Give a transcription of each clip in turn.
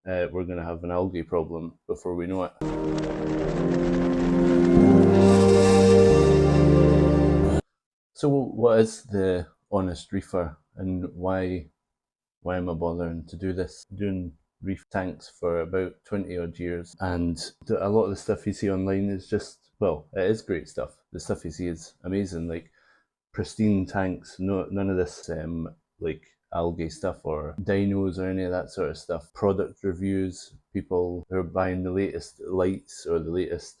we're going to have an algae problem before we know it. So what is the honest reefer, and why am I bothering to do this? I'm doing reef tanks for about 20 odd years, and a lot of the stuff you see online is just, well, it is great stuff. The stuff you see is amazing, like pristine tanks, none of this like algae stuff or dinos or any of that sort of stuff. Product reviews, people who are buying the latest lights or the latest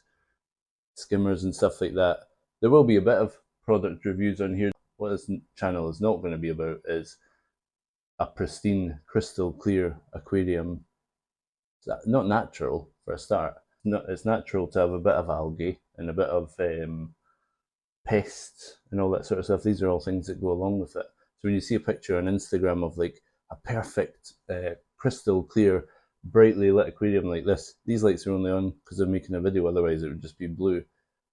skimmers and stuff like that. There will be a bit of product reviews on here. What this channel is not going to be about is a pristine, crystal clear aquarium. It's not natural for a start. It's natural to have a bit of algae and a bit of pests and all that sort of stuff. These are all things that go along with it. So when you see a picture on Instagram of like a perfect, crystal clear, brightly lit aquarium like this, these lights are only on because they're making a video, otherwise it would just be blue.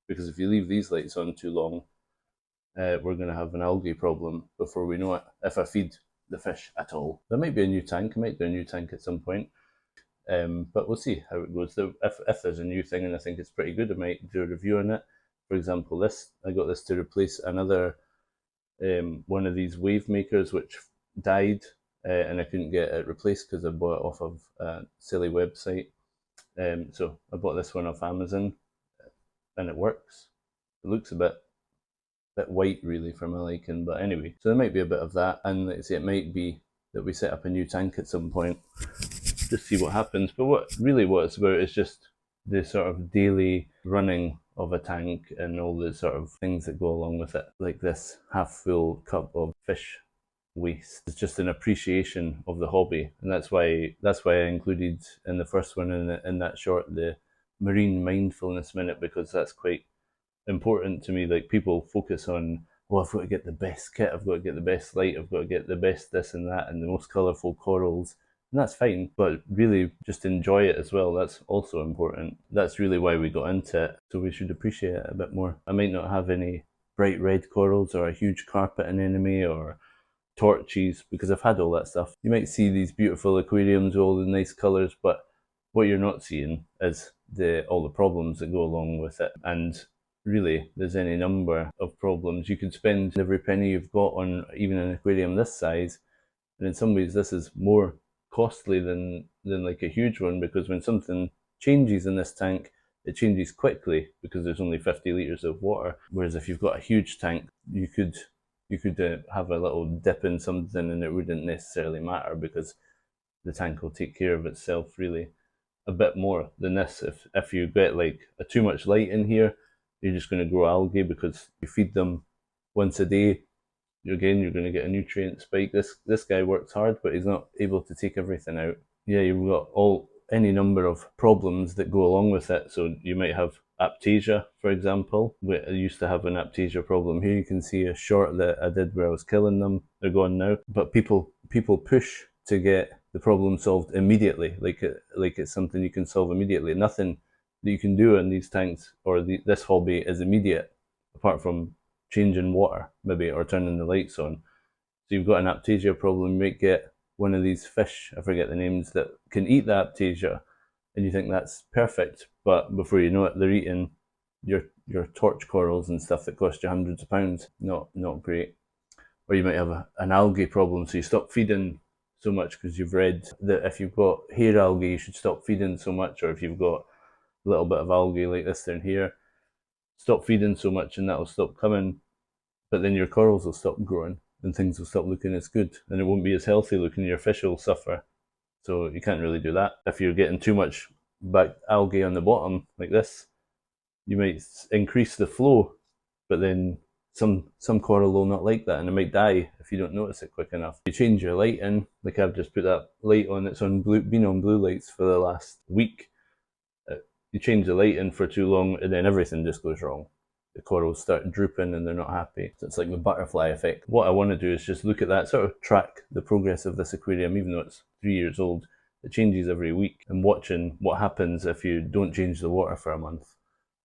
Because if you leave these lights on too long, we're going to have an algae problem before we know it, if I feed the fish at all. There might be a new tank, I might do a new tank at some point, but we'll see how it goes. If there's a new thing and I think it's pretty good, I might do a review on it. For example, I got this to replace another one of these wave makers which died, and I couldn't get it replaced because I bought it off of a silly website. So I bought this one off Amazon, and it works. It looks a bit white really for my liking, but anyway, so there might be a bit of that, and like I say, it might be that we set up a new tank at some point, just see what happens. But what it's about is just the sort of daily running of a tank and all the sort of things that go along with it, like this half full cup of fish waste. It's just an appreciation of the hobby, and that's why I included in the first one in that short the marine mindfulness minute, because that's quite important to me. Like, people focus on, oh, I've got to get the best kit, I've got to get the best light, I've got to get the best this and that, and the most colourful corals. And that's fine, but really just enjoy it as well. That's also important. That's really why we got into it, so we should appreciate it a bit more. I might not have any bright red corals or a huge carpet anemone or torches, because I've had all that stuff. You might see these beautiful aquariums with all the nice colours, but what you're not seeing is all the problems that go along with it. And really, there's any number of problems. You could spend every penny you've got on even an aquarium this size, and in some ways this is more costly than like a huge one, because when something changes in this tank, it changes quickly because there's only 50 litres of water. Whereas if you've got a huge tank, you could have a little dip in something and it wouldn't necessarily matter, because the tank will take care of itself really a bit more than this. If you get like too much light in here, you're just going to grow algae, because you feed them once a day. You're going to get a nutrient spike. This guy works hard, but he's not able to take everything out. Yeah, you've got any number of problems that go along with it. So you might have aptasia, for example. I used to have an aptasia problem. Here you can see a short that I did where I was killing them. They're gone now. But people push to get the problem solved immediately, like it's something you can solve immediately. Nothing that you can do in these tanks or this hobby is immediate, apart from changing water maybe, or turning the lights on. So you've got an aptasia problem, you might get one of these fish, I forget the names, that can eat the aptasia, and you think that's perfect, but before you know it, they're eating your torch corals and stuff that cost you hundreds of pounds. Not great. Or you might have an algae problem, so you stop feeding so much because you've read that if you've got hair algae, you should stop feeding so much, or if you've got a little bit of algae like this down here, stop feeding so much and that'll stop coming, but then your corals will stop growing and things will stop looking as good, and it won't be as healthy looking, your fish will suffer. So you can't really do that. If you're getting too much back algae on the bottom like this, you might increase the flow, but then some coral will not like that and it might die if you don't notice it quick enough. You change your lighting, like I've just put that light on, it's been on blue lights for the last week. You change the lighting for too long and then everything just goes wrong. The corals start drooping and they're not happy. So it's like the butterfly effect. What I want to do is just look at that, sort of track the progress of this aquarium, even though it's 3 years old. It changes every week, and watching what happens if you don't change the water for a month,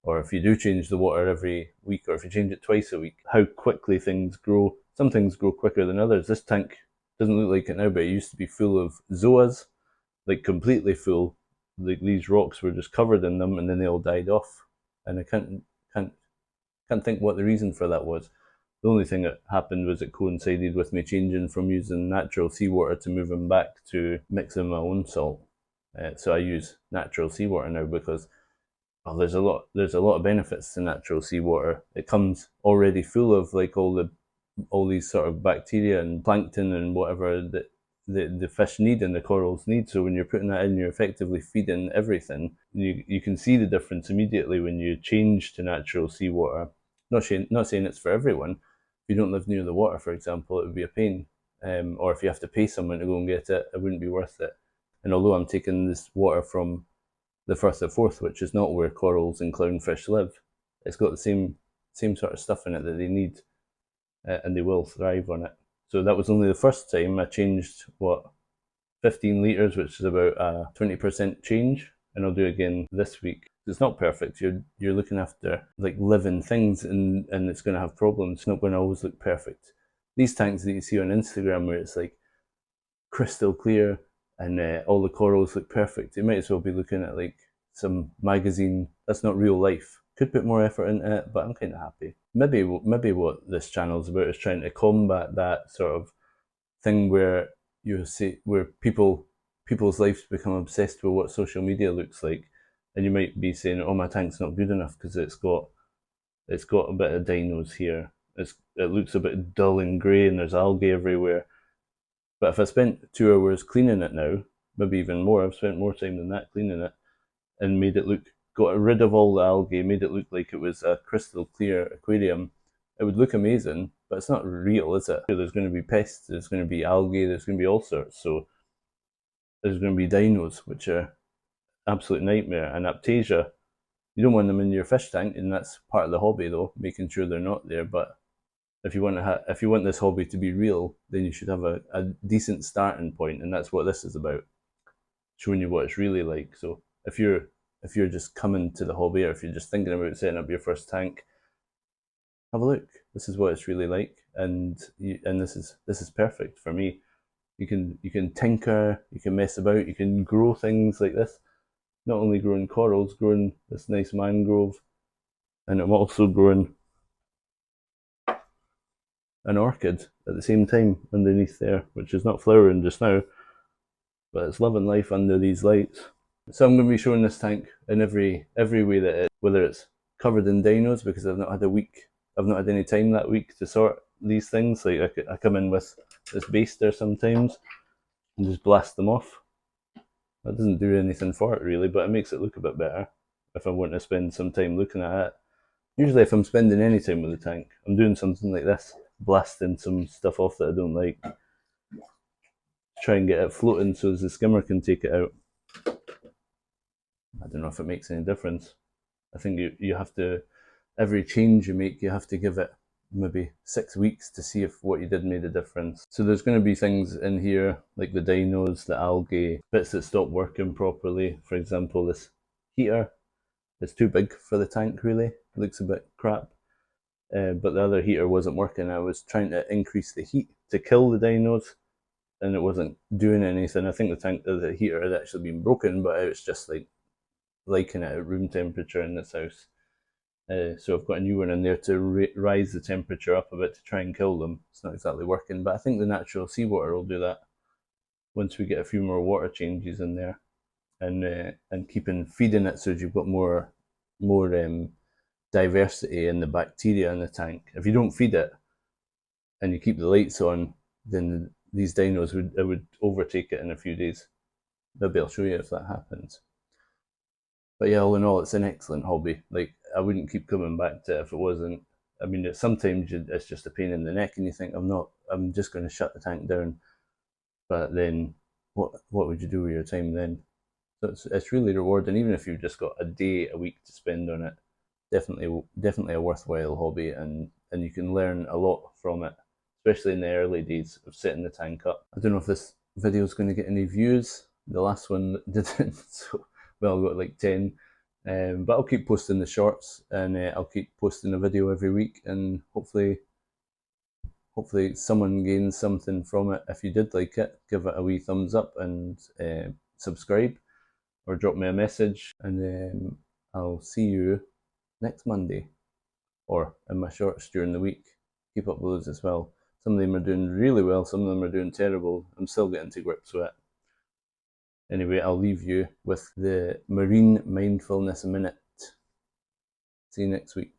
or if you do change the water every week, or if you change it twice a week, how quickly things grow. Some things grow quicker than others. This tank doesn't look like it now, but it used to be full of zoas, like completely full. Like these rocks were just covered in them, and then they all died off. And I can't think what the reason for that was. The only thing that happened was it coincided with me changing from using natural seawater to moving back to mixing my own salt. So I use natural seawater now because well, there's a lot of benefits to natural seawater. It comes already full of like all these sort of bacteria and plankton and whatever that the fish need and the corals need. So when you're putting that in, you're effectively feeding everything. You can see the difference immediately when you change to natural seawater. Not saying it's for everyone. If you don't live near the water, for example, it would be a pain. Or if you have to pay someone to go and get it, it wouldn't be worth it. And although I'm taking this water from the Firth of Forth, which is not where corals and clownfish live, it's got the same sort of stuff in it that they need, and they will thrive on it. So that was only the first time I changed 15 litres, which is about a 20% change, and I'll do it again this week. It's not perfect. You're looking after like living things, and it's going to have problems. It's not going to always look perfect. These tanks that you see on Instagram where it's like crystal clear and all the corals look perfect, you might as well be looking at like some magazine. That's not real life. Could put more effort into it, but I'm kind of happy. Maybe what this channel is about is trying to combat that sort of thing where you see where people's lives become obsessed with what social media looks like, and you might be saying, "Oh, my tank's not good enough because it's got a bit of dinos here. It looks a bit dull and grey, and there's algae everywhere." But if I spent 2 hours cleaning it now, maybe even more, I've spent more time than that cleaning it, and got rid of all the algae, made it look like it was a crystal clear aquarium, it would look amazing, but it's not real, is it? There's going to be pests, there's going to be algae, there's going to be all sorts. So there's going to be dinos, which are absolute nightmare. And aptasia, you don't want them in your fish tank, and that's part of the hobby though, making sure they're not there. But if you want this hobby to be real, then you should have a decent starting point, and that's what this is about, showing you what it's really like. So if you're just coming to the hobby, or if you're just thinking about setting up your first tank, have a look. This is what it's really like, and this is perfect for me. You can tinker, you can mess about, you can grow things like this. Not only growing corals, growing this nice mangrove, and I'm also growing an orchid at the same time underneath there, which is not flowering just now, but it's living life under these lights. So I'm going to be showing this tank in every way that it, whether it's covered in dinos because I've not had any time that week to sort these things. Like I come in with this baster sometimes and just blast them off. That doesn't do anything for it really, but it makes it look a bit better if I want to spend some time looking at it. Usually if I'm spending any time with the tank, I'm doing something like this, blasting some stuff off that I don't like. Try and get it floating so as the skimmer can take it out. I don't know if it makes any difference. I think you have to, every change you make, you have to give it maybe 6 weeks to see if what you did made a difference. So there's going to be things in here like the dinos, the algae, bits that stop working properly. For example, this heater is too big for the tank really. It looks a bit crap. But the other heater wasn't working. I was trying to increase the heat to kill the dinos, and it wasn't doing anything. I think the heater had actually been broken, but it was just like liking it at room temperature in this house. So I've got a new one in there to rise the temperature up a bit to try and kill them. It's not exactly working, but I think the natural seawater will do that once we get a few more water changes in there, and feeding it so that you've got more diversity in the bacteria in the tank. If you don't feed it and you keep the lights on, then these dinos would overtake it in a few days. Maybe I'll show you if that happens. But yeah, all in all, it's an excellent hobby. Like, I wouldn't keep coming back to it if it wasn't. I mean, sometimes it's just a pain in the neck, and you think, I'm just going to shut the tank down. But then, what would you do with your time then? So it's really rewarding, even if you've just got a day a week to spend on it. Definitely a worthwhile hobby, and you can learn a lot from it, especially in the early days of setting the tank up. I don't know if this video is going to get any views. The last one didn't, so well, I got like 10. But I'll keep posting the shorts, and I'll keep posting a video every week, and hopefully someone gains something from it. If you did like it, give it a wee thumbs up, and subscribe or drop me a message, and I'll see you next Monday, or in my shorts during the week. Keep up with those as well. Some of them are doing really well, some of them are doing terrible. I'm still getting to grips with it. Anyway, I'll leave you with the Marine Mindfulness Minute. See you next week.